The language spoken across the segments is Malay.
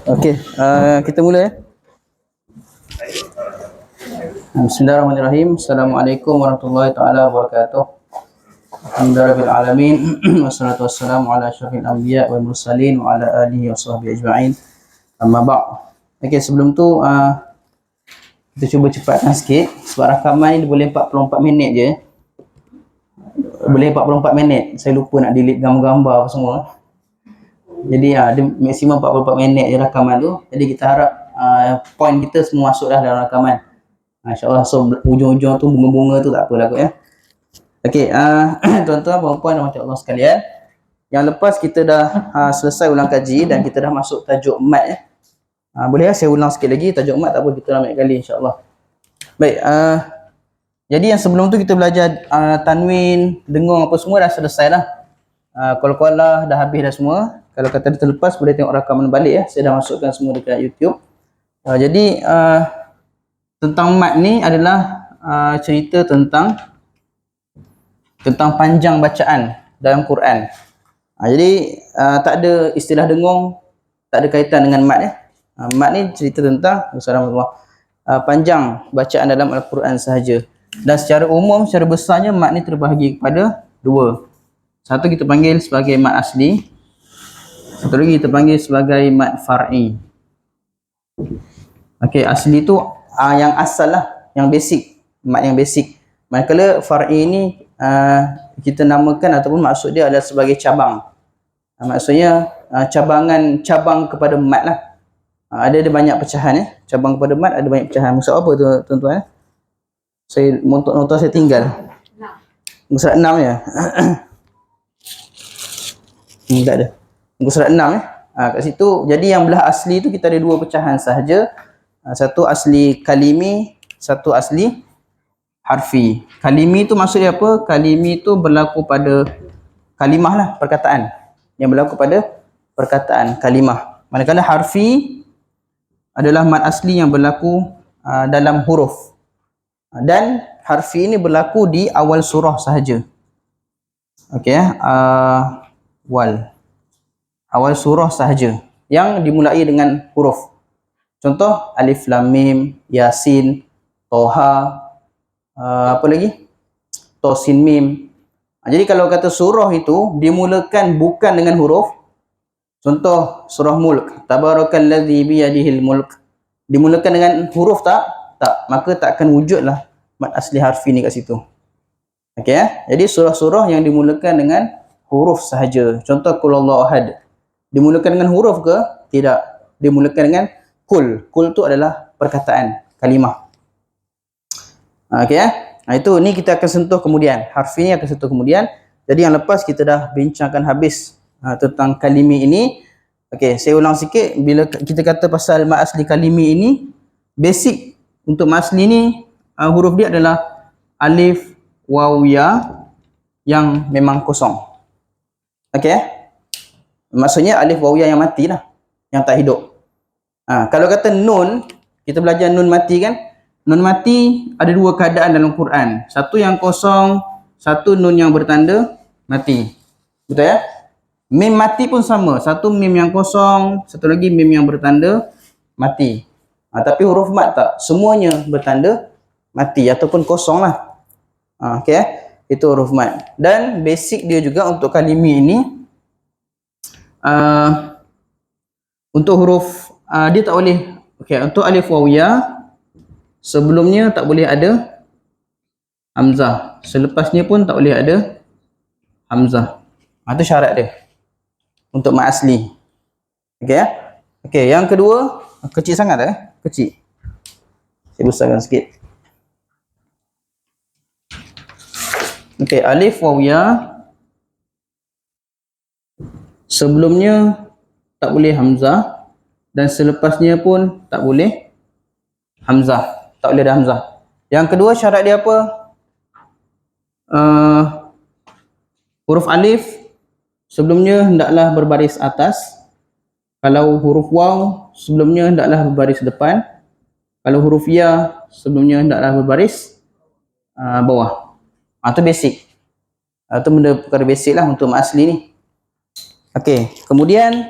Okey, kita mula ya. Bismillahirrahmanirrahim. Assalamualaikum warahmatullahi taala wabarakatuh. Alhamdulillahil alamin. Wassalatu wassalamu ala asyrafil anbiya wal mursalin wa ala alihi washabbihi ajma'in. Amma ba'd. Okey, sebelum tu kita cuba cepatkan sikit sebab rakaman ni boleh 44 minit je. Boleh 44 minit. Saya lupa nak delete gambar-gambar apa semua. Jadi dia maksimum 44 minit je rakaman tu. Jadi kita harap point kita semua masuk dah dalam rakaman. InsyaAllah, so ujung-ujung tu bunga-bunga tu tak apalah kot ya. Okey, tuan-tuan, puan-puan dan Allah sekalian, yang lepas kita dah selesai ulang kaji dan kita dah masuk tajuk mat ya. Boleh ya saya ulang sikit lagi tajuk mat, tak apa, kita ulang banyak kali insya-Allah. Baik, jadi yang sebelum tu kita belajar tanwin, dengung apa semua dah selesai dah. Qala-qala dah habis dah semua. Kalau kata terlepas boleh tengok rakaman balik ya. Saya dah masukkan semua dekat YouTube. Jadi tentang mat ni adalah cerita tentang panjang bacaan dalam Quran. Jadi tak ada istilah dengung, tak ada kaitan dengan mat ya. Mat ni cerita tentang panjang bacaan dalam Al-Quran sahaja. Dan secara umum, secara besarnya mat ni terbahagi kepada dua. Satu kita panggil sebagai mat asli, satu lagi kita panggil sebagai mat far'i. Okey, asli tu yang asal lah, yang basic, mat yang basic. Manakala far'i ni kita namakan ataupun maksud dia adalah sebagai cabang. Maksudnya cabang kepada mat lah. Ada banyak pecahan ya. Cabang kepada mat ada banyak pecahan. Maksud apa tu tuan-tuan? Saya nota saya tinggal. Muka surat 6 ya. Tak ada. Muka surat 6 ya. Kat situ jadi yang belah asli tu kita ada dua pecahan sahaja. Satu asli kalimi, satu asli harfi. Kalimi tu maksudnya apa? Kalimi tu berlaku pada kalimah lah, perkataan. Yang berlaku pada perkataan, kalimah. Manakala harfi adalah mat asli yang berlaku dalam huruf. Dan harfi ini berlaku di awal surah sahaja. Okey ya. Awal surah sahaja yang dimulai dengan huruf. Contoh alif lam mim, yasin, toha, apa lagi? Tosin mim. Jadi kalau kata surah itu dimulakan bukan dengan huruf. Contoh surah Mulk, tabarakalladzi biyadihil mulk. Dimulakan dengan huruf tak? Tak. Maka tak akan wujudlah mat asli harfi ni kat situ. Okey ya. Jadi surah-surah yang dimulakan dengan huruf sahaja. Contoh qul huwallahu ahad. Dimulakan dengan huruf ke? Tidak. Dimulakan dengan kul. Kul tu adalah perkataan, kalimah. Okey ya. Itu ni kita akan sentuh kemudian. Harfi ni akan sentuh kemudian. Jadi yang lepas kita dah bincangkan habis tentang kalimi ini. Okey, saya ulang sikit. Bila kita kata pasal mat asli kalimi ini, basic untuk mat asli ni huruf dia adalah alif, waw, ya yang memang kosong. Okey ya. Maksudnya alif, waw, ya yang mati lah, yang tak hidup. Kalau kata nun, kita belajar nun mati kan. Nun mati ada dua keadaan dalam Quran. Satu yang kosong, satu nun yang bertanda mati. Betul ya? Mim mati pun sama. Satu mim yang kosong, satu lagi mim yang bertanda mati. Tapi huruf mat tak. Semuanya bertanda mati ataupun kosong lah. Okey ya? Itu huruf mat. Dan basic dia juga untuk kalimi ini, untuk huruf dia tak boleh. Okey, untuk alif waw ya sebelumnya tak boleh ada hamzah. Selepasnya pun tak boleh ada hamzah. Itu syarat dia untuk mat asli. Okey ya. Okey, yang kedua, kecil sangat kecil. Saya besarkan sikit. Okey, alif waw ya sebelumnya tak boleh hamzah dan selepasnya pun tak boleh hamzah. Tak boleh ada hamzah. Yang kedua syarat dia apa? Huruf alif sebelumnya hendaklah berbaris atas. Kalau huruf waw sebelumnya hendaklah berbaris depan. Kalau huruf ya sebelumnya hendaklah berbaris bawah. Itu basic. Itu benda perkara basic lah untuk mat asli ni. Okey, kemudian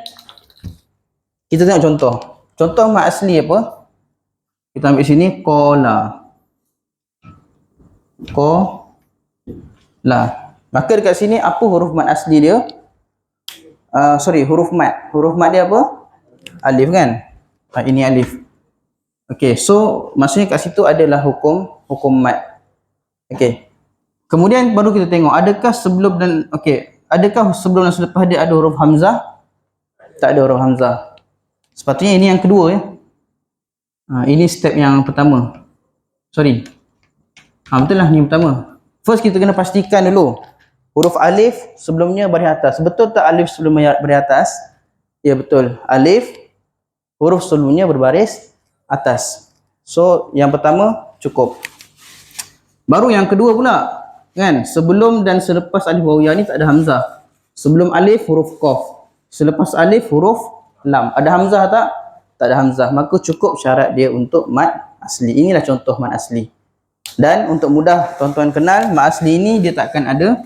kita tengok contoh. Contoh mat asli apa? Kita ambil sini qala. Qala. Maka dekat sini apa huruf mat asli dia? Huruf mat. Huruf mat dia apa? Alif kan? Ini alif. Okey, so maksudnya kat situ adalah hukum mat. Okey. Kemudian baru kita tengok adakah sebelum dan adakah sebelum dan selepas dia ada huruf hamzah? Tak ada huruf hamzah. Sepatutnya ini yang kedua ya. Ini step yang pertama. Betul lah ni pertama. First kita kena pastikan dulu huruf alif sebelumnya baris atas. Betul tak alif sebelumnya baris atas? Ya betul. Alif huruf sebelumnya berbaris atas. So yang pertama cukup. Baru yang kedua pula kan, sebelum dan selepas alif waw ya ni tak ada hamzah. Sebelum alif huruf qaf, selepas alif huruf lam. Ada hamzah tak? Tak ada hamzah. Maka cukup syarat dia untuk mat asli. Inilah contoh mat asli. Dan untuk mudah tuan-tuan kenal, mat asli ini dia takkan ada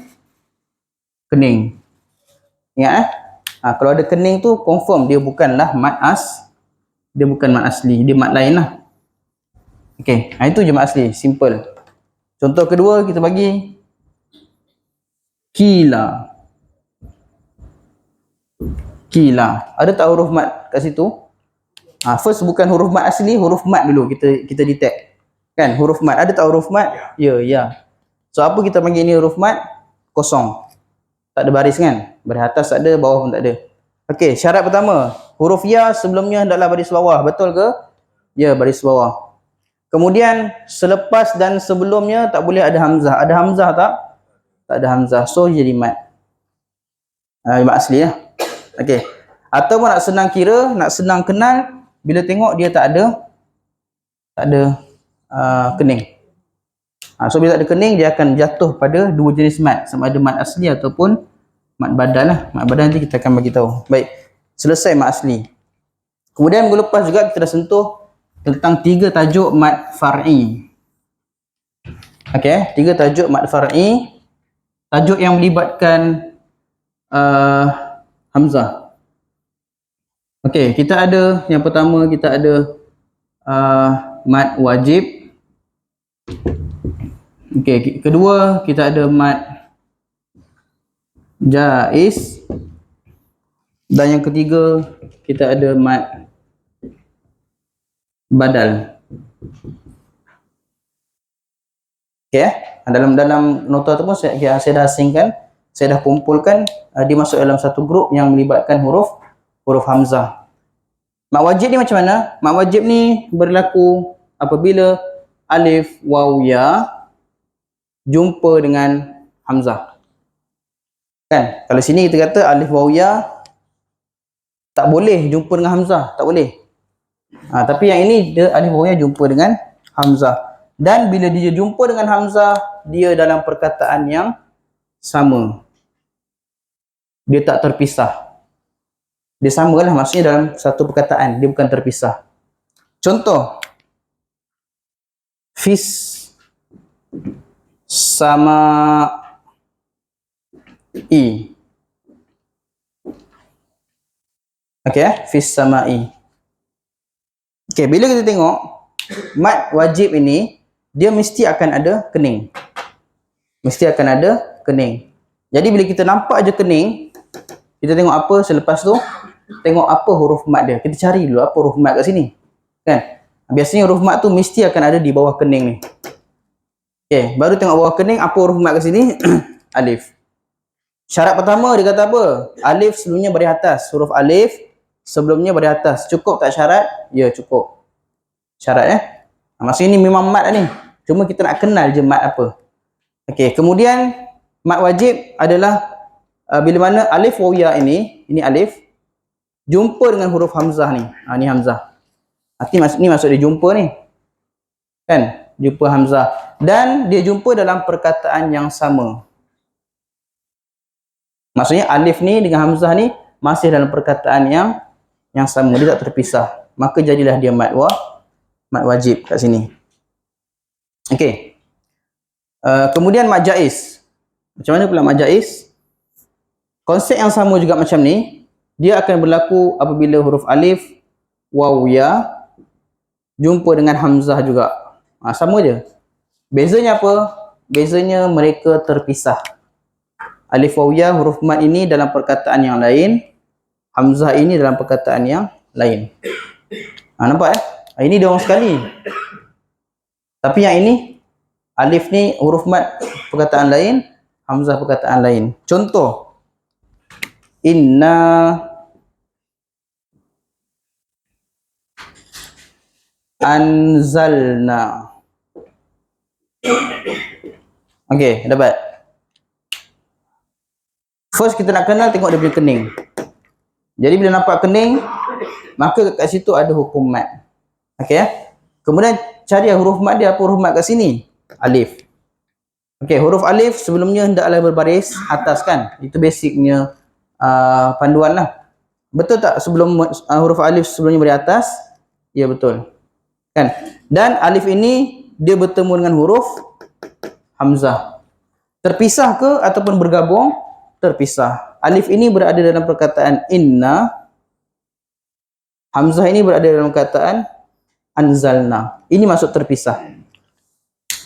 kening. Ingat kalau ada kening tu confirm dia bukanlah dia bukan mat asli, dia mat lain lah. Okey, itu je mat asli, simple. Contoh kedua kita bagi kila. Kila. Ada tak huruf mat kat situ? First bukan huruf mat asli, huruf mat dulu kita detect. Kan huruf mat. Ada tak huruf mat? Ya. So apa kita panggil ni huruf mat? Kosong. Tak ada baris kan? Baris atas tak ada, bawah pun tak ada. Okey, syarat pertama, huruf ya sebelumnya hendaklah baris bawah. Betul ke? Ya, baris bawah. Kemudian selepas dan sebelumnya tak boleh ada hamzah. Ada hamzah tak? Tak ada hamzah. So jadi mat. Mat asli ya. Okey. Ataupun nak senang kira, nak senang kenal, bila tengok dia tak ada kening. So bila tak ada kening, dia akan jatuh pada dua jenis mat, sama ada mat asli ataupun mat badal lah. Mat badal nanti kita akan bagi tahu. Baik. Selesai mat asli. Kemudian minggu lepas juga kita dah sentuh tentang 3 tajuk mat far'i. Okey, 3 tajuk mat far'i. Tajuk yang melibatkan hamzah. Okey, kita ada yang pertama, kita ada mat wajib. Okey, kedua kita ada mat jaiz. Dan yang ketiga kita ada mat badal. Okey, dalam nota tu pun saya dah asingkan, saya dah kumpulkan, dia masuk dalam satu grup yang melibatkan huruf hamzah. Mat wajib ni macam mana? Mat wajib ni berlaku apabila alif waw ya jumpa dengan hamzah. Kan? Kalau sini kita kata alif waw ya tak boleh jumpa dengan hamzah, tak boleh. Tapi yang ini dia alif waw ya jumpa dengan hamzah. Dan bila dia jumpa dengan hamzah, dia dalam perkataan yang sama. Dia tak terpisah. Dia samalah, maksudnya dalam satu perkataan, dia bukan terpisah. Contoh fis sama i. Okey, fis sama i. Okey, bila kita tengok mat wajib ini, dia mesti akan ada kening. Mesti akan ada kening. Jadi bila kita nampak aja kening, kita tengok apa selepas tu? Tengok apa huruf mat dia. Kita cari dulu apa huruf mat kat sini. Kan? Biasanya huruf mat tu mesti akan ada di bawah kening ni. Okey, baru tengok bawah kening apa huruf mat kat sini? Alif. Syarat pertama dia kata apa? Alif sebelumnya baris atas. Huruf alif sebelumnya baris atas. Cukup tak syarat? Ya, cukup. Syarat maksudnya ni memang mat ni. Cuma kita nak kenal je mat apa. Okey, kemudian mat wajib adalah bila mana alif waw ya ini alif jumpa dengan huruf hamzah ni. Ni hamzah. Ni maksud dia jumpa ni. Kan? Jumpa hamzah. Dan dia jumpa dalam perkataan yang sama. Maksudnya alif ni dengan hamzah ni masih dalam perkataan yang sama. Dia tak terpisah. Maka jadilah dia mat wajib kat sini. Okey. Kemudian mat jaiz. Macam mana pula mat jaiz? Konsep yang sama juga macam ni, dia akan berlaku apabila huruf alif, waw, ya jumpa dengan hamzah juga. Sama je. Bezanya apa? Bezanya mereka terpisah. Alif, waw, ya huruf mad ini dalam perkataan yang lain, hamzah ini dalam perkataan yang lain. Nampak Ini dia orang sekali. Tapi yang ini, alif ni huruf mad perkataan lain, hamzah perkataan lain. Contoh, inna anzalna. Okey, dapat. First kita nak kenal, tengok dia punya kening. Jadi bila nampak kening, maka kat situ ada hukum mad. Okey Kemudian cari huruf mad dia, apa huruf mad kat sini? Alif. Okey, huruf alif sebelumnya hendaklah berbaris atas kan? Itu basicnya panduan lah. Betul tak sebelum huruf alif sebelumnya berada atas? Ya, betul. Kan? Dan alif ini dia bertemu dengan huruf hamzah. Terpisah ke ataupun bergabung? Terpisah. Alif ini berada dalam perkataan inna. Hamzah ini berada dalam perkataan anzalna. Ini masuk terpisah.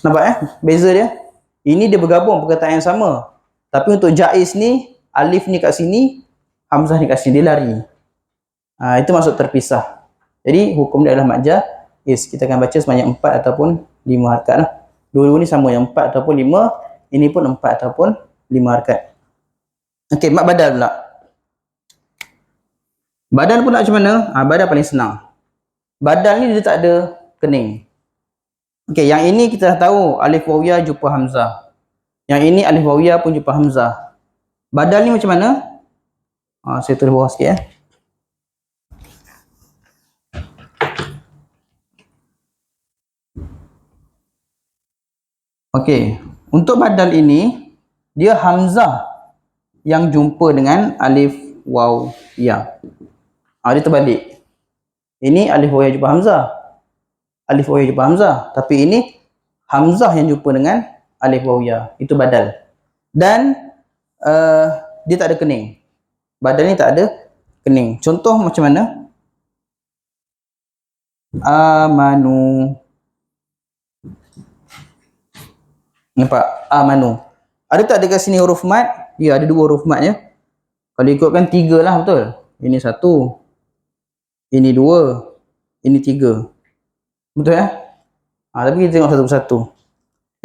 Nampak beza dia? Ini dia bergabung perkataan yang sama. Tapi untuk jaiz ni, alif ni kat sini, hamzah ni kat sini, dia lari. Itu masuk terpisah. Jadi hukum dia adalah mad jaiz. Kita akan baca sebanyak 4 ataupun 5 harakat lah. Dua-dua ni sama, yang 4 ataupun 5, ini pun 4 ataupun 5 harakat. Okey, mad badal pula. Badal pula macam mana? Badal paling senang. Badal ni dia tak ada kening. Okey, yang ini kita dah tahu alif waw ya jumpa hamzah. Yang ini alif waw ya pun jumpa hamzah. Badal ni macam mana? Saya tulis bawah sikit Okey, untuk badal ini dia hamzah yang jumpa dengan alif waw ya. Dia terbalik. Ini alif waw ya jumpa hamzah. Alif waw ya jumpa hamzah. Tapi ini hamzah yang jumpa dengan alif waw ya. Itu badal. Dan dia tak ada kening. Badal ni tak ada kening. Contoh macam mana? Amanu. Nampak? Amanu. Ada tak dekat sini huruf mad? Ya, ada 2 huruf mad ya. Kalau ikutkan 3 lah, betul? Ini 1. Ini 2. Ini 3. Betul ya? Tapi kita tengok satu persatu.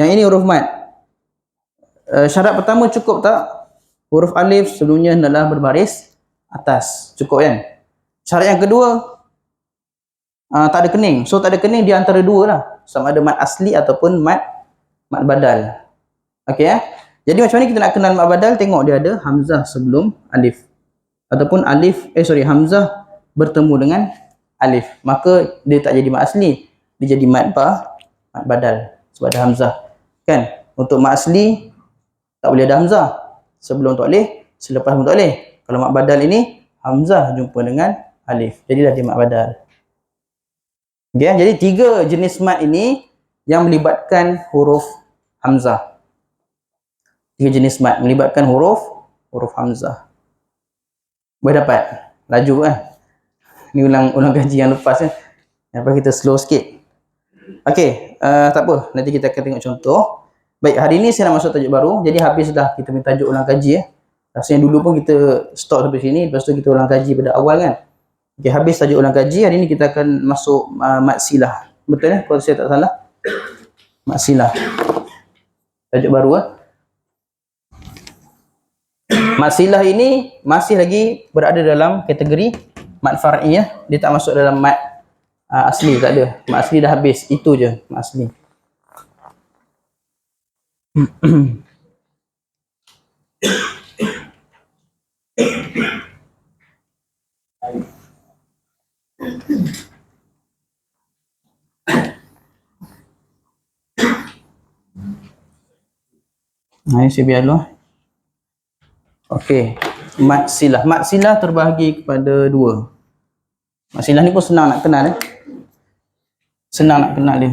Yang ini huruf mad. Syarat pertama cukup tak? Huruf alif sebelumnya hendaklah berbaris atas. Cukup kan? Syarat yang kedua, tak ada kening. So tak ada kening di antara 2 lah. Sama ada mad asli ataupun mad badal. Okey ya? Jadi macam mana kita nak kenal mad badal? Tengok dia ada hamzah sebelum alif. Ataupun hamzah bertemu dengan alif. Maka dia tak jadi mad asli. Dia jadi mad badal. Sebab ada hamzah. Kan? Untuk mad asli, tak boleh ada hamzah. Sebelum tak boleh, selepas pun tak boleh. Kalau mad badal ini, hamzah jumpa dengan alif. Jadilah dia mad badal. Okay? Jadi 3 jenis mad ini yang melibatkan huruf hamzah. 3 jenis mad melibatkan huruf hamzah. Boleh dapat? Laju kan? Ni ulang kaji yang lepas kan? Lepas kita slow sikit. Okey, tak apa. Nanti kita akan tengok contoh. Baik, hari ni saya nak masuk tajuk baru. Jadi habis dah kita punya tajuk ulang kaji Rasanya dulu pun kita stop sampai sini. Lepas tu kita ulang kaji pada awal kan? Okey, habis tajuk ulang kaji. Hari ni kita akan masuk mad silah. Betul kalau saya tak salah? Mad silah. Tajuk baru Mad silah ini masih lagi berada dalam kategori mad far'i Dia tak masuk dalam mad asli, tak ada. Mad asli dah habis. Itu je mad asli. Saya biar dulu. Okey, mad silah. Mad silah terbahagi kepada 2. Mad silah ni pun senang nak kenal Senang nak kenal dia.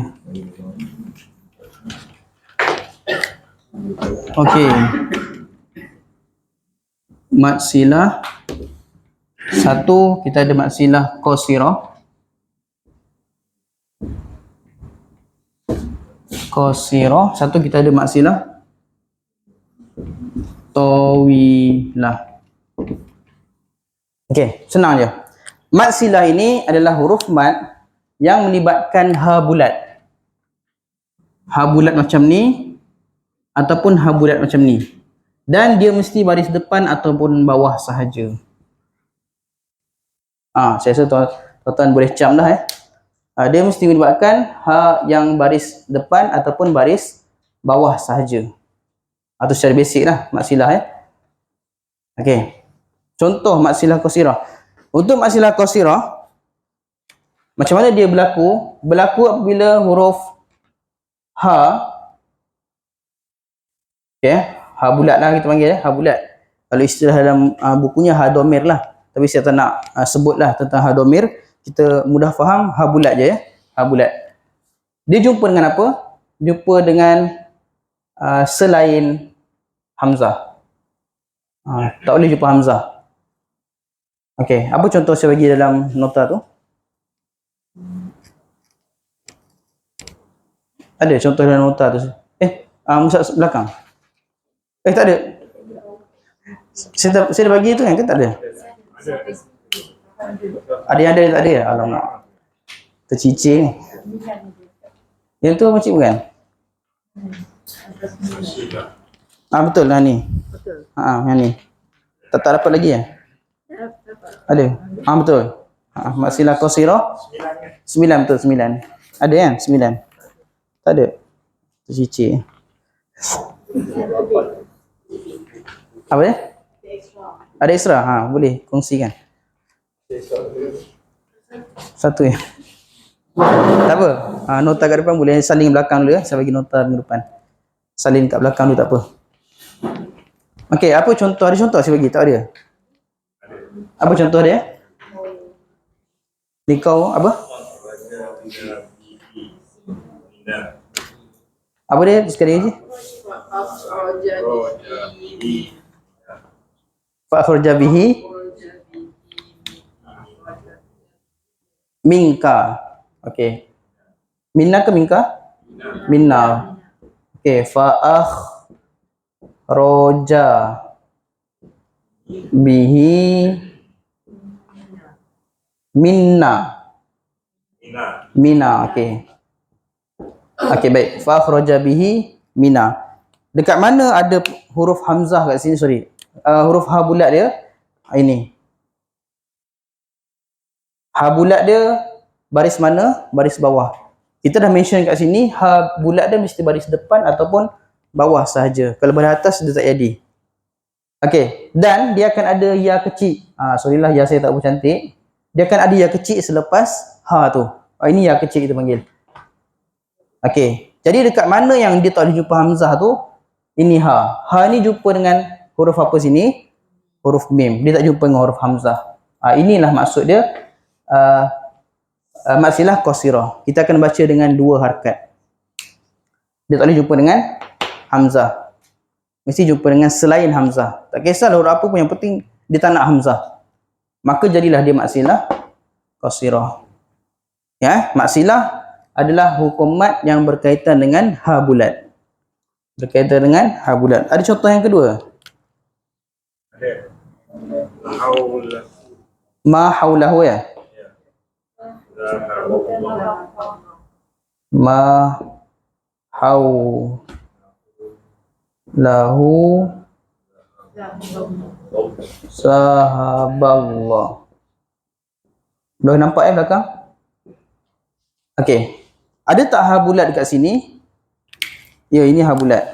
Okey. Mad silah. Satu, kita ada mad silah qasirah. Qasirah. Satu, kita ada mad silah tawilah. Okey, senang je. Mad silah ini adalah huruf mad yang melibatkan ha bulat. Ha bulat macam ni ataupun ha bulat macam ni. Dan dia mesti baris depan ataupun bawah sahaja. Saya rasa tuan-tuan boleh cam dah dia mesti melibatkan ha yang baris depan ataupun baris bawah sahaja. Atau secara basic lah mad silah Okey. Contoh mad silah qasirah. Untuk mad silah qasirah, macam mana dia berlaku? Berlaku apabila huruf ha, ha bulat lah kita panggil ha bulat. Kalau istilah dalam bukunya ha domir lah. Tapi saya tak nak sebutlah tentang ha domir. Kita mudah faham ha bulat je ha bulat. Dia jumpa dengan apa? Jumpa dengan selain hamzah. Tak boleh jumpa hamzah. Okey, apa contoh saya bagi dalam nota tu? Ada contoh dalam nota tu? Musa belakang. Tak ada. Saya dah bagi tu kan tak ada? Ada yang ada tak ada? Alamak. Tercicir ni. Yang tu macam bukan? Betul lah ni. Betul. Yang ni. Tak dapat lagi Ada. Betul. Mad silah qasirah 9 betul 9. Ada kan? 9. Tak ada. Tercicir. Apa dia? Ada extra? Boleh kongsikan. Satu tak apa. Nota kat depan boleh salin belakang dulu Saya bagi nota minggu depan. Salin kat belakang dulu tak apa. Okey, apa contoh? Ada contoh saya bagi? Tak ada. Apa contoh dia? Dikau apa? Apa dia sekali lagi? Fa bihi minka. Okey. Minna ke minka? Minna. Okey, roja bihi minna. Okey. Okey, baik. Fa akhraja bihi mina. Dekat mana ada huruf hamzah kat sini? Sorry. Huruf ha bulat dia ini. Ha bulat dia baris mana? Baris bawah. Kita dah mention kat sini ha bulat dia mesti baris depan ataupun bawah sahaja. Kalau baris atas dia tak jadi. Okey, dan dia akan ada ya kecil. Sorry lah ya saya tak cantik. Dia akan ada ya kecil selepas ha tu. Ini ya kecil kita panggil. Okey. Jadi dekat mana yang dia tak boleh jumpa hamzah tu? Ini ha. Ha ni jumpa dengan huruf apa sini? Huruf mim. Dia tak jumpa dengan huruf hamzah. Inilah maksud dia mad silah qasirah. Kita akan baca dengan dua harakat. Dia tak boleh jumpa dengan hamzah. Mesti jumpa dengan selain hamzah. Tak kisahlah huruf apa pun, yang penting dia tak nak hamzah. Maka jadilah dia mad silah qasirah. Mad silah adalah hukum mad yang berkaitan dengan ha bulat. Berkaitan dengan ha bulat. Ada contoh yang kedua? Ada. Ma haulahu Ma haulahu sahaballah. Boleh nampak belakang? Okey. Ada tak ha bulat dekat sini? Ya, ini ha bulat.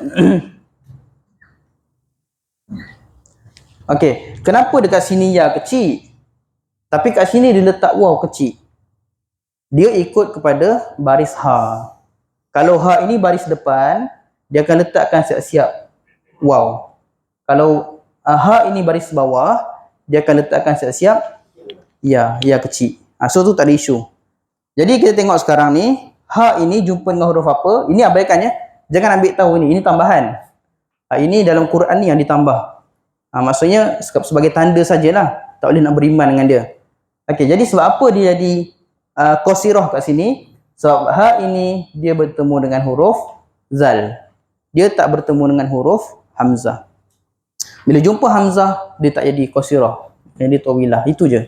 Okey, kenapa dekat sini ya kecil? Tapi kat sini dia letak waw kecil. Dia ikut kepada baris ha. Kalau ha ini baris depan, dia akan letakkan siap-siap waw. Kalau ha ini baris bawah, dia akan letakkan siap-siap ya kecil. So tu tak ada isu. Jadi kita tengok sekarang ni, ha ini jumpa dengan huruf apa? Ini abaikan Jangan ambil tahu ini tambahan. Ini dalam Quran ni yang ditambah. Maksudnya sebagai tanda sajalah, tak boleh nak beriman dengan dia. Okey, jadi sebab apa dia jadi qasirah kat sini? Sebab ha ini dia bertemu dengan huruf zal. Dia tak bertemu dengan huruf hamzah. Bila jumpa hamzah, dia tak jadi qasirah. Jadi tawilah, itu je.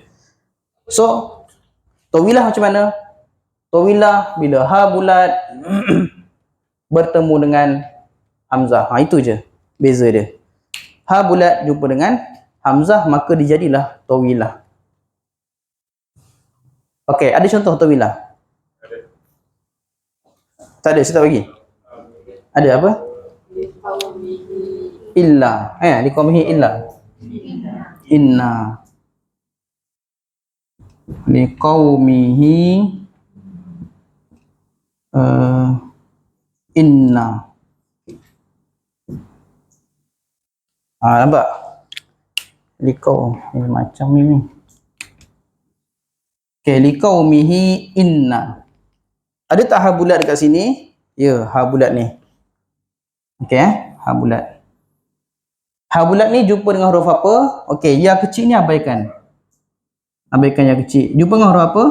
So, tawilah macam mana? Tawilah bila ha bulat bertemu dengan hamzah. Itu je beza dia. Ha bulat jumpa dengan hamzah, maka dijadilah tawilah. Okey, ada contoh tawilah? Tak ada, saya tak bagi. Ada apa? Illa. Liqaumihi illa. Inna. Liqaumihi inna. Nampak? Liqau macam ni. Okey, liqaumihi inna. Ada tak ha bulat dekat sini? Ya, ha bulat ni. Okey, ha bulat. Ha bulat ni jumpa dengan huruf apa? Okey, ya kecil ni abaikan. Abaikan ya kecil. Jumpa dengan huruf apa?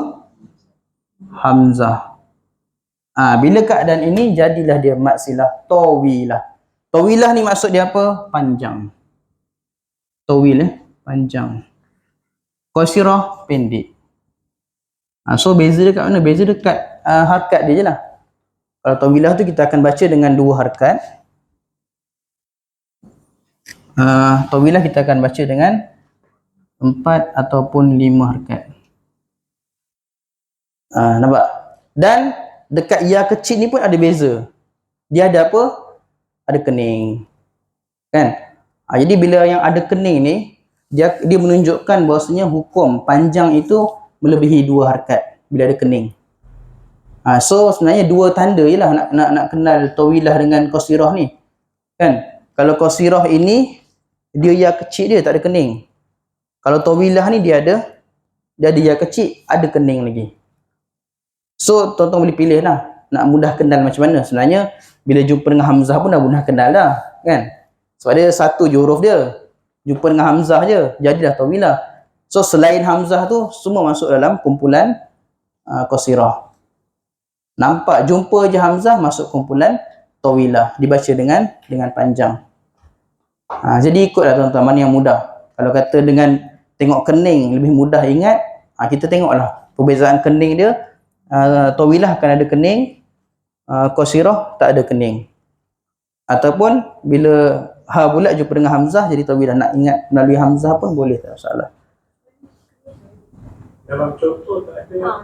Hamzah. Bila keadaan ini, jadilah dia mad silah tawilah. Tawilah ni maksud dia apa? Panjang. Tawil panjang. Qasirah pendek. So beza dekat mana? Beza dekat harkat dia je lah. Kalau tawilah tu kita akan baca dengan 2 harkat. Tawilah kita akan baca dengan 4 ataupun 5 harkat. Nampak? Dan dekat ya kecil ni pun ada beza. Dia ada apa? Ada kening. Kan? Jadi bila yang ada kening ni, dia menunjukkan bahawasanya hukum panjang itu melebihi 2 harkat bila ada kening. So sebenarnya 2 tanda je lah nak kenal tawilah dengan qasirah ni. Kan? Kalau qasirah ini dia ya kecil dia tak ada kening. Kalau tawilah ni dia ada ya kecil, ada kening lagi. So tuan-tuan boleh pilih lah nak mudah kenal macam mana. Sebenarnya bila jumpa dengan hamzah pun dah mudah kenal dah, kan? Sebab dia satu je huruf dia. Jumpa dengan hamzah je, jadilah tawilah. So selain hamzah tu semua masuk dalam kumpulan qasirah. Nampak jumpa je hamzah masuk kumpulan tawilah, dibaca dengan panjang. Jadi ikutlah tuan-tuan mana yang mudah. Kalau kata dengan tengok kening lebih mudah ingat, kita tengoklah perbezaan kening dia. Tawilah akan ada kening, qasirah tak ada kening. Ataupun bila ha bulat jumpa dengan hamzah jadi tawilah, nak ingat melalui hamzah pun boleh, tak masalah. Dalam contoh tak ada.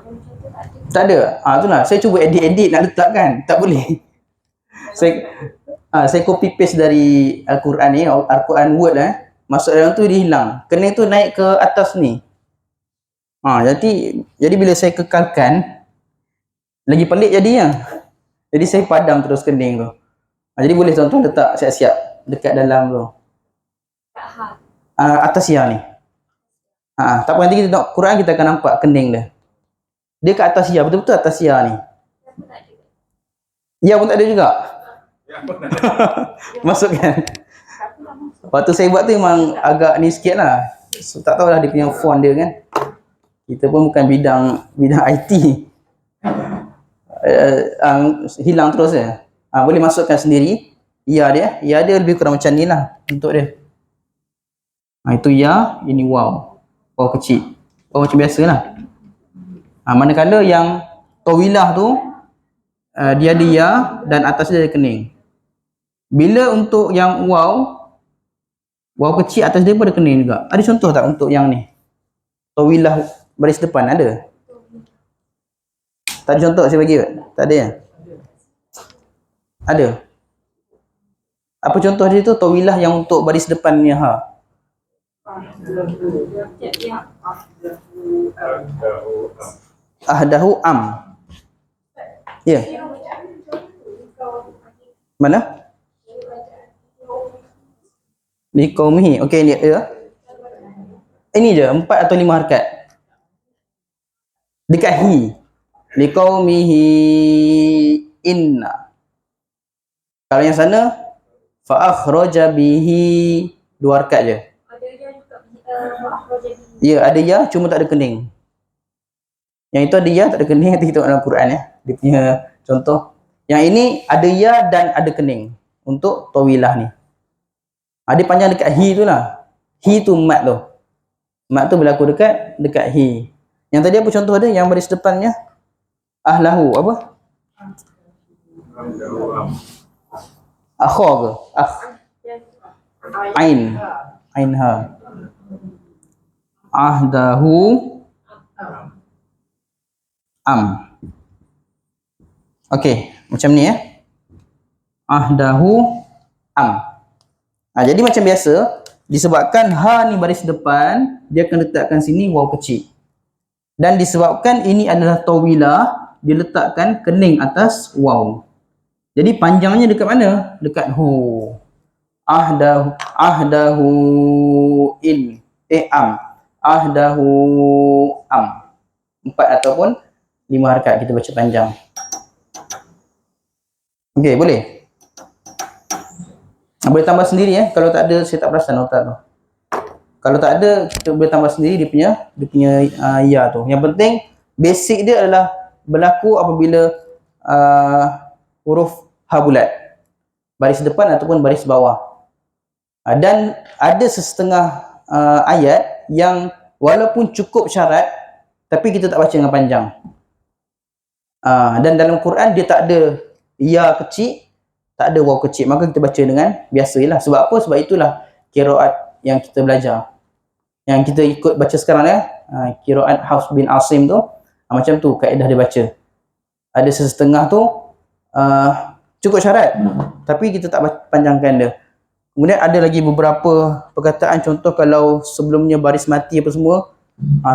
Tak ada. Itulah saya cuba edit nak letakkan, tak boleh. Saya copy paste dari Al-Quran ni, Al-Quran Word masuk dalam tu dia hilang. Kening tu naik ke atas ni. Jadi bila saya kekalkan lagi pelik jadinya. Jadi saya padam terus kening tu. Jadi boleh tuan-tuan letak siap-siap dekat dalam tu. Atas ya ni. Tak apa, nanti kita tengok Quran kita akan nampak kening dia. Dia kat atas ya, betul-betul atas ya ni. Ya pun tak ada juga. Masukkan. Waktu saya buat tu memang agak ni sikit lah. So, tak tahulah dia punya font dia kan. Kita pun bukan bidang IT. Hilang terus ya. Boleh masukkan sendiri. Ya dia lebih kurang macam ni lah bentuk dia. Itu ya, ini waw. Waw kecil. Waw macam biasa lah. Manakala yang tawilah tu dia ada ya dan atas dia ada kening. Bila untuk yang waw kecil atas dia pun ada kening juga. Ada contoh tak untuk yang ni? Tawilah baris depan ada? Tak ada contoh saya bagi? Tak ada ya? Ada. Apa contoh dia tu? Tawilah yang untuk baris depannya ha. Ahdahu am. Ya. Mana? Liqaumihi. Okey ni ya. Ini je 4 atau 5 harkat. Dekat hi. Liqaumihi inna. Kalau yang sana fa akhraja bihi 2 harkat je. Ya, ada ya cuma tak ada kening. Yang itu ada ya tak ada kening, nanti kita tengok dalam Quran ya. Dia punya contoh. Yang ini ada ya dan ada kening untuk tawilah ni. Ada panjang dekat hi tu lah. Hi tu mat tu. Mat tu berlaku dekat hi. Yang tadi apa contoh dia? Yang baris depannya ahlahu apa? Akha ke? Ain. Ainha. Ahdahu am. Okey, macam ni ya. Ahdahu am. Jadi macam biasa, disebabkan ha ni baris depan, dia akan letakkan sini waw kecil. Dan disebabkan ini adalah tawilah, dia letakkan kening atas waw. Jadi panjangnya dekat mana? Dekat hu. Ahdahu am. Ahdahu am. 4 ataupun 5 harakat kita baca panjang. Okey, boleh? Boleh tambah sendiri ya. Kalau tak ada, saya tak perasan nota tu. Kalau tak ada, kita boleh tambah sendiri dia punya ya tu. Yang penting basic dia adalah berlaku apabila huruf ha bulat. Baris depan ataupun baris bawah. Dan ada sesetengah ayat yang walaupun cukup syarat tapi kita tak baca dengan panjang. Dan dalam Quran dia tak ada ya kecil, tak ada waw kecil, maka kita baca dengan biasalah. Sebab apa? Sebab itulah qiraat yang kita belajar, yang kita ikut baca sekarang ya, qiraat Hafs bin Asim tu, macam tu kaedah dia baca. Ada sesetengah tu cukup syarat tapi kita tak panjangkan dia. Kemudian ada lagi beberapa perkataan, contoh kalau sebelumnya baris mati apa semua,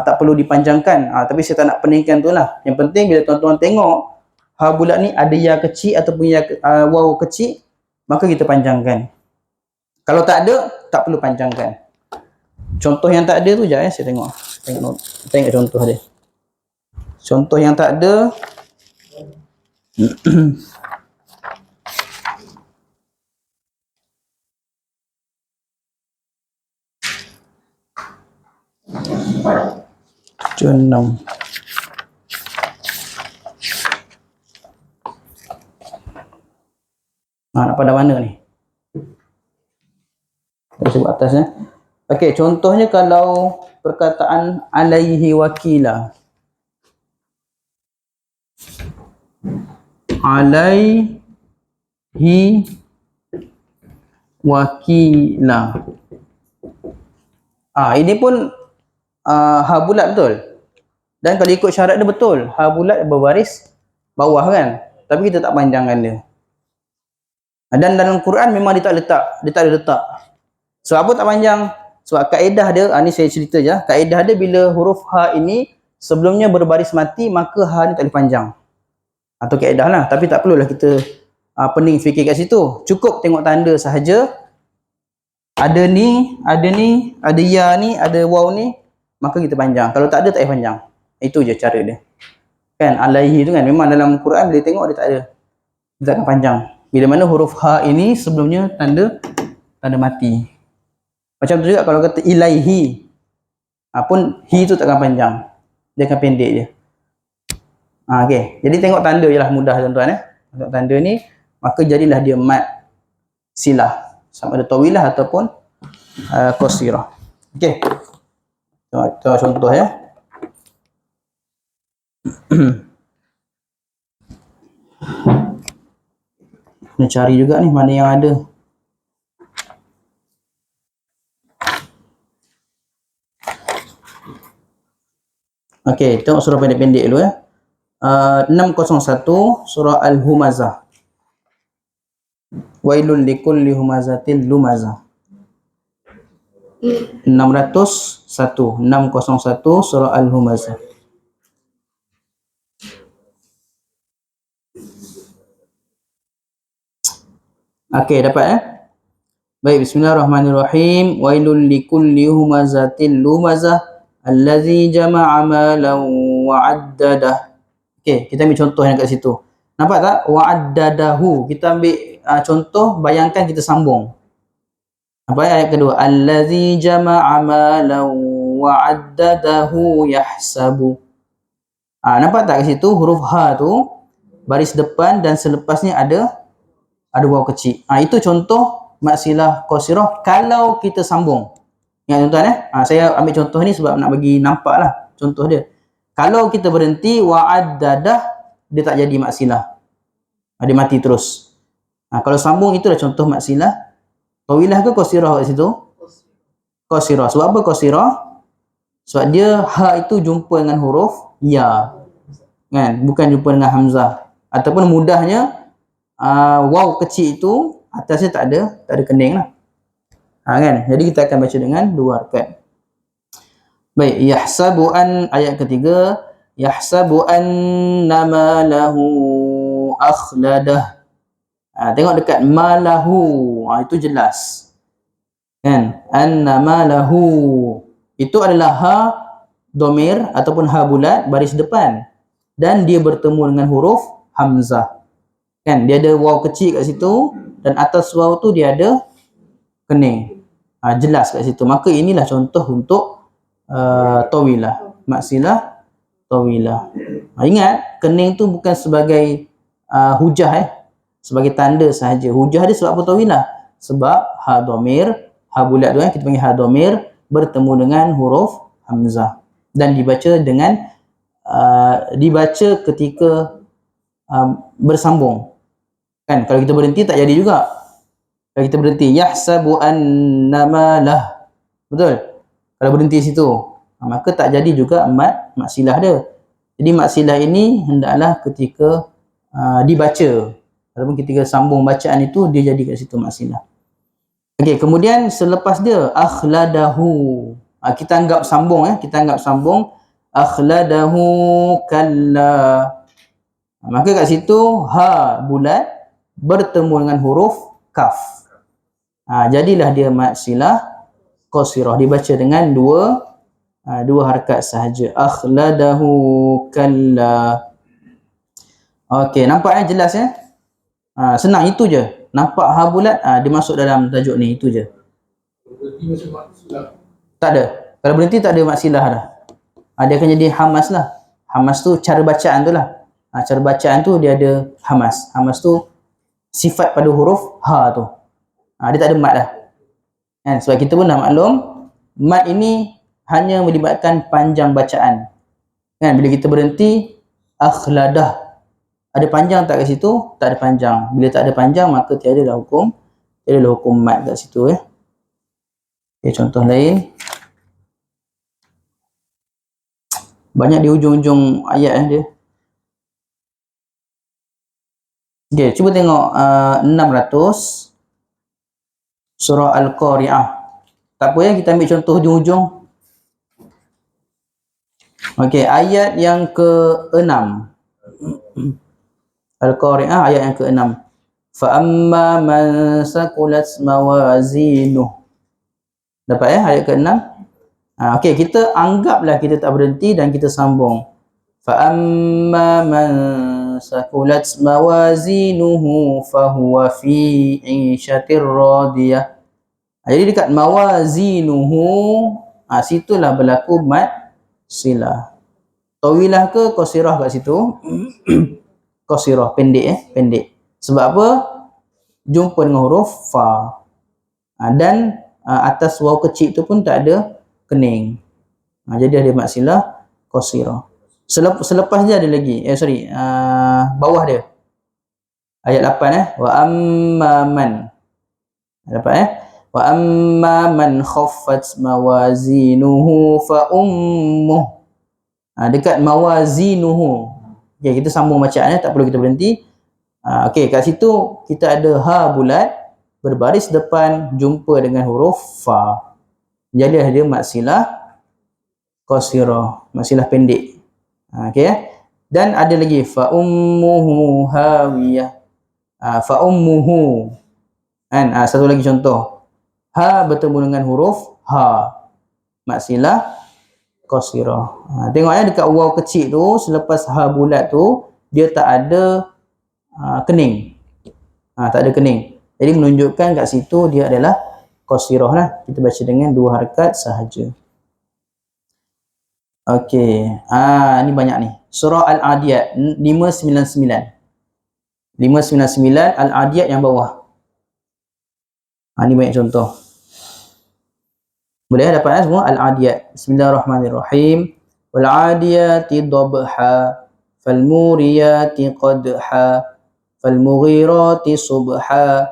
tak perlu dipanjangkan. Tapi saya tak nak peningkan tu lah. Yang penting bila tuan-tuan tengok ha bulat ni ada ya kecil ataupun ya waw kecil, maka kita panjangkan. Kalau tak ada, tak perlu panjangkan. Contoh yang tak ada tu sekejap ya, saya tengok. Tengok contoh dia. Contoh yang tak ada. Jenam. Nak pada mana ni? Saya sebut atas ya. Okey, contohnya kalau perkataan alaihi wakila. Alaihi wakila. Ini pun ha bulat betul. Dan kalau ikut syarat dia betul, ha bulat berbaris bawah kan. Tapi kita tak panjangkan dia. Dan dalam Quran memang dia tak ada letak. Sebab apa tak panjang? Sebab kaedah dia, ni saya cerita je, kaedah dia bila huruf ha ini sebelumnya berbaris mati, maka ha ni tak boleh panjang. Atau kaedah lah, tapi tak perlulah kita pening fikir kat situ. Cukup tengok tanda sahaja. Ada ni, ada ya ni, ada waw ni, maka kita panjang. Kalau tak ada, tak payah panjang. Itu je cara dia. Kan, alaihi tu kan, memang dalam Quran bila tengok dia tak ada. Dia tak akan panjang. Bila mana huruf ha ini sebelumnya tanda mati. Macam tu juga kalau kata ilaihi, pun hi tu tak akan panjang. Dia akan pendek je. Okey. Jadi tengok tanda je lah, mudah tuan-tuan ya. Tengok tanda ni, maka jadilah dia mat silah. Sama ada tawilah ataupun qasirah. Okey. Tengok contoh ya. Nak cari juga ni mana yang ada. Okey, tengok surah pendek-pendek dulu ya. 601 surah Al-Humazah. Wailul likulli humazatil lumazah. 601 surah Al-Humazah. Okey, dapat ya? Baik, bismillahirrahmanirrahim. Wailul likulli humazatil lumazah allazi jama'a malan wa 'addadah. Okey, kita ambil contoh yang kat situ. Nampak tak? Wa 'addadahu. Kita ambil contoh, bayangkan kita sambung. Apa ayat kedua? Allazi jama'a malan wa 'addadahu yahsabu. Nampak tak kat situ huruf ha tu baris depan dan selepasnya ada waw kecil. Itu contoh mad silah qasirah kalau kita sambung. Ingat tuan-tuan saya ambil contoh ni sebab nak bagi nampak lah contoh dia. Kalau kita berhenti wa'addadah, dia tak jadi mad silah. Dia mati terus. Kalau sambung itulah contoh mad silah. Tawilah ke qasirah kat situ? Qasirah. Sebab apa qasirah? Sebab dia ha itu jumpa dengan huruf ya. Kan? Bukan jumpa dengan hamzah. Ataupun mudahnya waw kecil itu atasnya tak ada kening lah. Kan? Jadi kita akan baca dengan dua harakat. Baik, yahsabu an, ayat ketiga, yahsabu annama lahu akhladah. Tengok dekat malahu, itu jelas. Kan? Annama lahu. Itu adalah ha domir ataupun ha bulat baris depan dan dia bertemu dengan huruf hamzah. Kan? Dia ada waw kecil kat situ dan atas waw tu dia ada kening. Jelas kat situ. Maka inilah contoh untuk tawilah, mad silah tawilah. Ingat, kening tu bukan sebagai hujah sebagai tanda sahaja. Hujah dia sebab apa tawilah? Sebab ha domir, ha bulat tu kita panggil ha domir bertemu dengan huruf hamzah dan dibaca dengan dibaca ketika bersambung. Kan? Kalau kita berhenti tak jadi juga. Kalau kita berhenti yahsabu annama lah. Betul? Kalau berhenti situ, maka tak jadi juga mad silah dia. Jadi mad silah ini hendaklah ketika dibaca ataupun ketika sambung bacaan itu dia jadi kat situ mad silah. Okey, kemudian selepas dia akhladahu. Kita anggap sambung kita anggap sambung akhladahu kalla. Maka kat situ ha bulat bertemu dengan huruf kaf. Jadilah dia mad silah qasirah, dibaca dengan dua harakat sahaja. Akhladahu kalla. Okey, nampak jelas senang itu je. Nampak ha bulat dia masuk dalam tajuk ni, itu je. Tak ada. Kalau berhenti tak ada mad silah dah. Dia akan jadi hamas lah. Hamas tu cara bacaan tu lah. Cara bacaan tu dia ada hamas. Hamas tu sifat pada huruf ha tu. Dia tak ada mad dah. Kan? Sebab kita pun dah maklum, mad ini hanya melibatkan panjang bacaan. Kan? Bila kita berhenti, akhladah. Ada panjang tak kat situ? Tak ada panjang. Bila tak ada panjang, maka tiadalah hukum mad kat situ. Okay, contoh lain. Banyak di hujung-hujung ayat dia. Okay, cuba tengok 600 surah Al-Qari'ah. Tak apa kita ambil contoh hujung-hujung. Okey, ayat yang ke-6. Al-Qari'ah ayat yang ke-6. Fa amma man saqulat mawazinuh. Dapat ayat ke-6? Okey, kita anggaplah kita tak berhenti dan kita sambung. Fa amma man saqulat mawazinuhu fahuwa fi 'ishatir radiyah. Jadi dekat mawazinuhu situlah berlaku mad silah. Tawilah ke qasirah kat situ? Qasirah, pendek pendek. Sebab apa? Jumpa dengan huruf fa. Dan atas waw kecil tu pun tak ada kening. Jadi ada mad silah qasirah. Selepas dia ada lagi. Bawah dia. Ayat 8 wa amma man. Dapat wa amma man khaffat mawazinuhu fa ummuh. Dekat mawazinuhu. Okey, kita sambung bacaan tak perlu kita berhenti. Okey, kat situ kita ada ha bulat berbaris depan jumpa dengan huruf fa. Jadi dia mad silah qasirah, mad silah pendek. Okey dan ada lagi fa ummuhu hawiyah. Fa ummuhu. Kan? Satu lagi contoh. Ha bertemu dengan huruf ha. Mad silah qasirah. Tengok dekat waw kecil tu selepas ha bulat tu dia tak ada kening. Tak ada kening. Jadi menunjukkan kat situ dia adalah qasirah lah. Kita baca dengan 2 harakat sahaja. Okey. Ni banyak ni. Surah Al-Adiyat 599. 599 Al-Adiyat yang bawah. Ni banyak contoh. Boleh dapat semua Al-Adiyat. Bismillahirrahmanirrahim. Wal-adiyati dhabha falmuriyati qadha falmughirati subha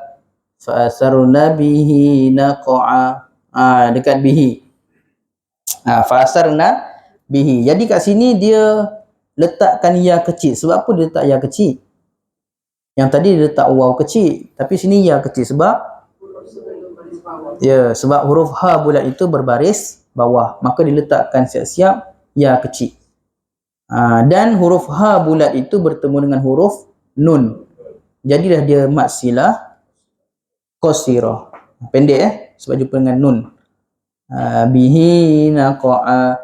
fa'asarna bihi naq'a. Dekat bihi. Fa'asarna bihi. Jadi kat sini dia letakkan ya kecil. Sebab apa dia letak ya kecil? Yang tadi dia letak waw kecil, tapi sini ya kecil sebab sebab huruf ha bulat itu berbaris bawah, maka diletakkan siap-siap ya kecil. Dan huruf ha bulat itu bertemu dengan huruf nun. Jadilah dia mad silah qasirah. Pendek sebab jumpa dengan nun. Bihi naqa'a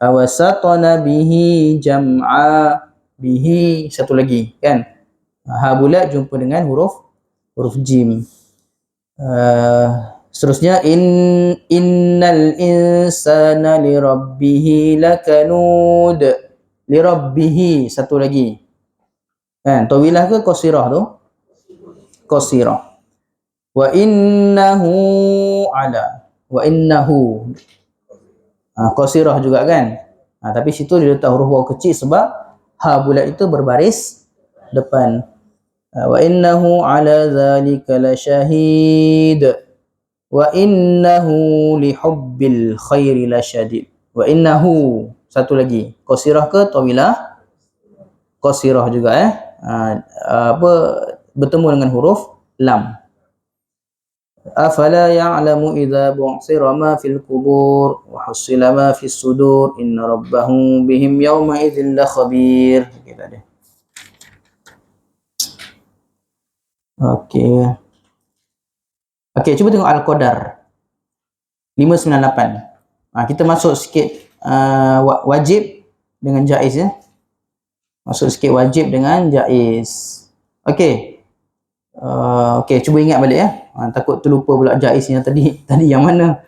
awasatana bihi jam'a. Bihi satu lagi kan. Ha bulat jumpa dengan huruf jim. Seterusnya innal insana lirabbih lakanud. Lirabbih satu lagi. Kan tawilah ke qasirah tu? Qasirah. Wa innahu qasirah juga kan. Tapi situ dia letak huruf waw kecil sebab ha bulat itu berbaris depan. Wa innahu ala zalika lasyahid. Wa innahu lihubbil khairi lasyadid. Wa innahu satu lagi. Qasirah ke tawilah? Qasirah juga bertemu dengan huruf lam. Afala ya'lamu idza bu'sira ma fil qubur wa husila ma fis sudur inna rabbahum bihim yawma idzin la khabir. Kita ada. Okey, cuba tengok Al-Qadar 598. Kita masuk sikit wajib dengan jaiz ya. Masuk sikit wajib dengan jaiz. Okey, cuba ingat balik ya. Takut terlupa pula jaiz yang tadi yang mana?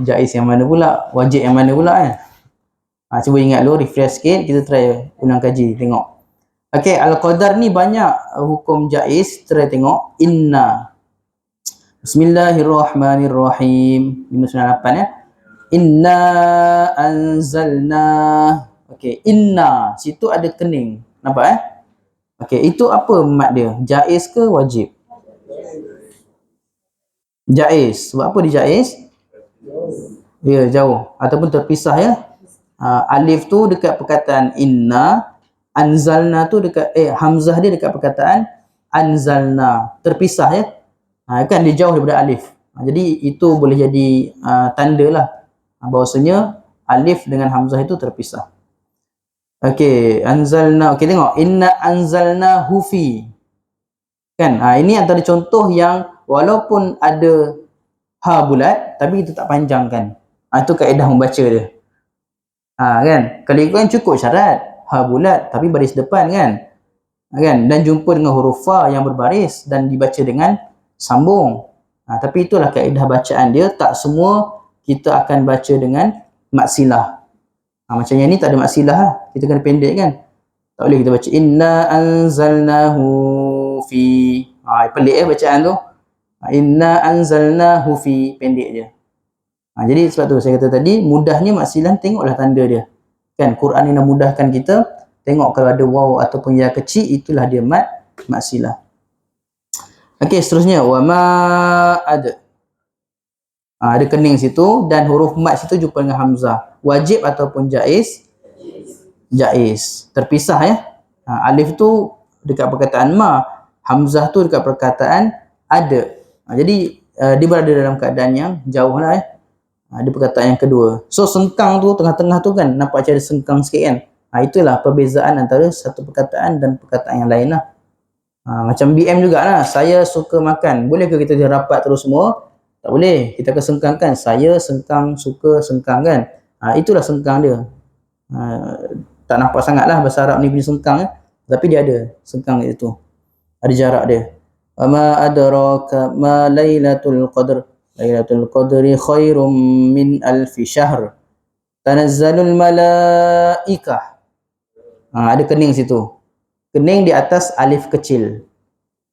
Jaiz yang mana pula? Wajib yang mana pula ya? Cuba ingat dulu, refresh sikit, kita try ulang kaji, tengok. Okey, Al-Qadar ni banyak hukum jaiz, try tengok. Inna. Bismillahirrahmanirrahim. 598 ya. Inna anzalna. Okey, inna, situ ada kening. Nampak Okey, itu apa mad dia? Jaiz ke wajib? Jaiz. Sebab apa dia jaiz? Ya, jauh ataupun terpisah ya. Alif tu dekat perkataan inna, anzalna tu dekat hamzah dia dekat perkataan anzalna. Terpisah ya. Kan dia jauh daripada alif. Jadi itu boleh jadi tanda lah bahawasanya alif dengan hamzah itu terpisah. Okey, anzalna. Okey, tengok inna anzalna hufi. Kan? Ini antara contoh yang walaupun ada ha bulat tapi kita tak panjangkan. Itu kaedah membaca dia. Kan? Kalau ikutkan cukup syarat ha bulat tapi baris depan kan? Kan? Dan jumpa dengan huruf fa yang berbaris dan dibaca dengan sambung. Tapi itulah kaedah bacaan dia. Tak semua kita akan baca dengan mad silah. Macam yang ni tak ada mad silah lah. Kita kena pendek kan? Tak boleh kita baca inna anzalnahu fi. Pelik bacaan tu. Inna anzalnahu fi, pendek je. Jadi sebab tu saya kata tadi, mudahnya mad silah tengoklah tanda dia. Kan Quran ni nak mudahkan kita. Tengok kalau ada waw ataupun ya kecil, itulah dia mad silah. Okey, seterusnya wa ma ada. Ada kening situ dan huruf mad situ jumpa dengan hamzah. Wajib ataupun jaiz? Jaiz. Terpisah ya. Alif tu dekat perkataan ma, hamzah tu dekat perkataan ada. Jadi dia berada dalam keadaan yang jauh lah ya. Ada perkataan yang kedua. So sengkang tu tengah-tengah tu kan nampak macam ada sengkang sikit kan. Itulah perbezaan antara satu perkataan dan perkataan yang lain lah. Macam BM jugalah. Saya suka makan. Boleh ke kita rapat terus semua? Tak boleh. Kita akan sengkangkan. Saya sengkang, suka, sengkang kan. Itulah sengkang dia. Tak nampak sangat lah bahasa Arab ni punya sengkang ya. Tapi dia ada sengkang itu. Ada jarak dia. Ma adraka ma lailatul qadr. Lailatul Qadri khairum min alfi syahr. Tanazzalul malaikah. Ada kening situ. Kening di atas alif kecil.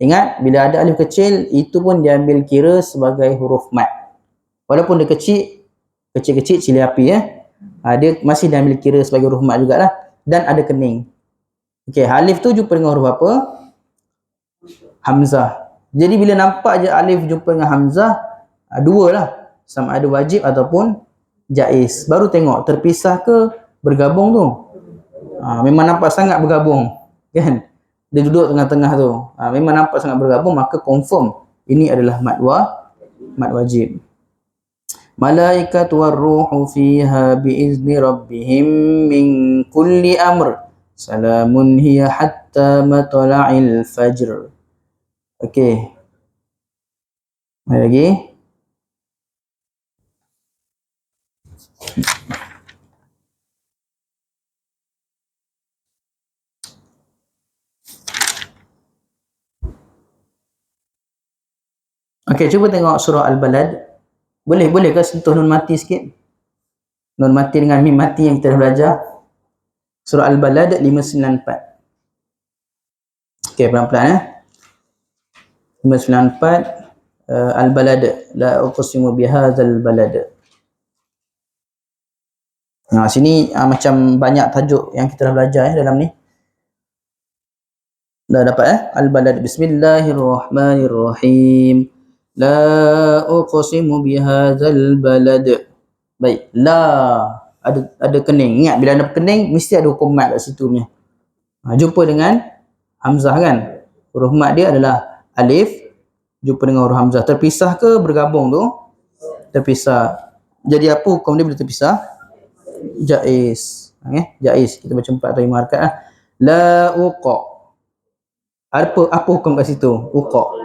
Ingat, bila ada alif kecil, itu pun diambil kira sebagai huruf mat. Walaupun dia kecil-kecil, cili api dia masih diambil kira sebagai huruf mat jugalah. Dan ada kening. Okey, alif tu jumpa dengan huruf apa? Hamzah. Jadi bila nampak je alif jumpa dengan hamzah, dua lah. Sama ada wajib ataupun jaiz. Baru tengok terpisah ke bergabung tu. Memang nampak sangat bergabung. Kan? Dia duduk tengah-tengah tu. Memang nampak sangat bergabung, maka confirm ini adalah mat wajib. Malaikat warruhu fiha biizni rabbihim min kulli amr. Salamun hiya hatta matla'il fajr. Okey. Ada lagi? Okey, cuba tengok surah Al-Balad. Boleh ke sentuh nun mati sikit? Nun mati dengan mim mati yang kita dah belajar. Surah Al-Balad 594. Okey, pelan-pelan 594 Al-Balad. La uqsimu bihadzal balad. Sini macam banyak tajuk yang kita dah belajar dalam ni. Dah dapat Al-Balad. Bismillahirrahmanirrahim. La uqsimu bihadzal balad. Baik, la ada kening. Ingat bila ada kening mesti ada hukum mat kat situ punya. Jumpa dengan hamzah kan? Huruf mat dia adalah alif jumpa dengan huruf hamzah. Terpisah ke bergabung tu? Terpisah. Jadi apa hukum dia bila terpisah? Jaiz. Jaiz. Kita baca 4 atau 5 harakat lah. La uqa. Apa hukum kat situ? Uqa.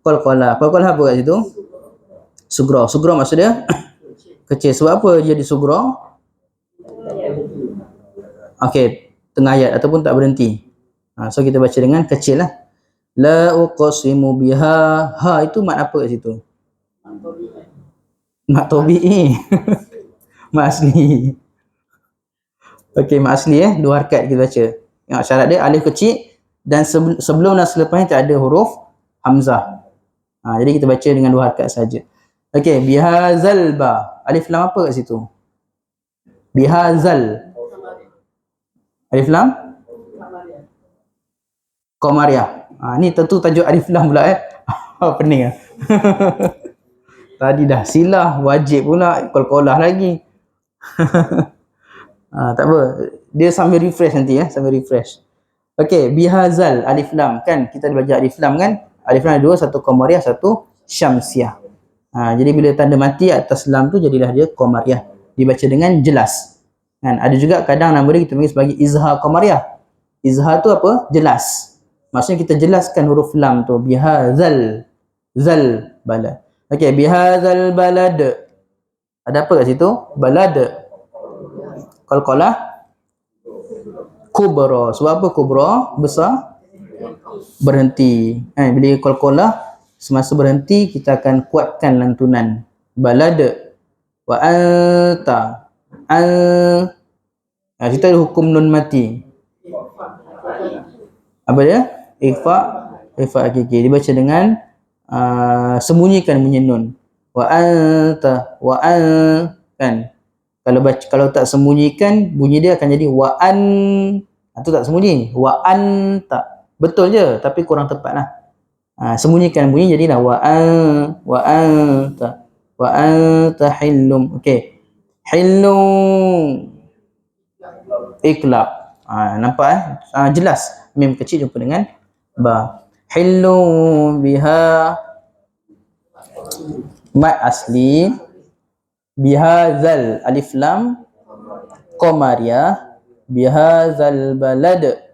Qalqalah. Qalqalah apa kat situ? Sugra. Sugra maksud dia kecil. Sebab apa jadi sugra? Okey, tengah ayat ataupun tak berhenti. So kita baca dengan kecil lah. La uqsimu biha. Ha itu mat apa kat situ? Mat tabi'i. Mat asli. Okey, mat asli 2 harakat kita baca. Ingat syarat dia alif kecil dan sebelum dan selepasnya tak ada huruf hamzah. Jadi kita baca dengan 2 harakat saja. Okey, bihazal ba. Alif lam apa kat situ? Bihazal. Alif lam? Qamariyah. Ni tentu tajuk alif lam pula pening Tadi dah silah, wajib pula, qalqalah lagi. Tak apa. Dia sambil refresh nanti sambil refresh. Okey, bihazal alif lam kan kita dah belajar alif lam kan? Alif lam ada 2, satu qamariyah, satu syamsiyah. Jadi bila tanda mati atas lam tu jadilah dia qamariyah. Dibaca dengan jelas. Kan? Ada juga kadang nama dia kita panggil sebagai izhar qamariyah. Izhar tu apa? Jelas. Maksudnya kita jelaskan huruf lam tu. Bihazal zal balad. Okey, bihazal balad. Ada apa kat situ? Balad. Qalqalah kubra. Sebab apa kubra? Besar. Berhenti. Bila qalqalah semasa berhenti kita akan kuatkan lantunan. Balad. Wa anta. Kita ada hukum nun mati. Apa dia? Ikhfa hakiki. Dibaca dengan sembunyikan bunyi nun. Wa anta kan. Kalau tak sembunyikan bunyi dia akan jadi wa an. Itu tak sembunyi. Wa anta. Betul je tapi kurang tepatlah. Sembunyikan bunyi jadilah wa anta. Wa anta hillum. Okey. Hillum. Iklab. Nampak jelas. Mim kecil jumpa dengan ba. Hillum biha. Mat asli. Bihazal alif lam qamariyah. Bihazal balad.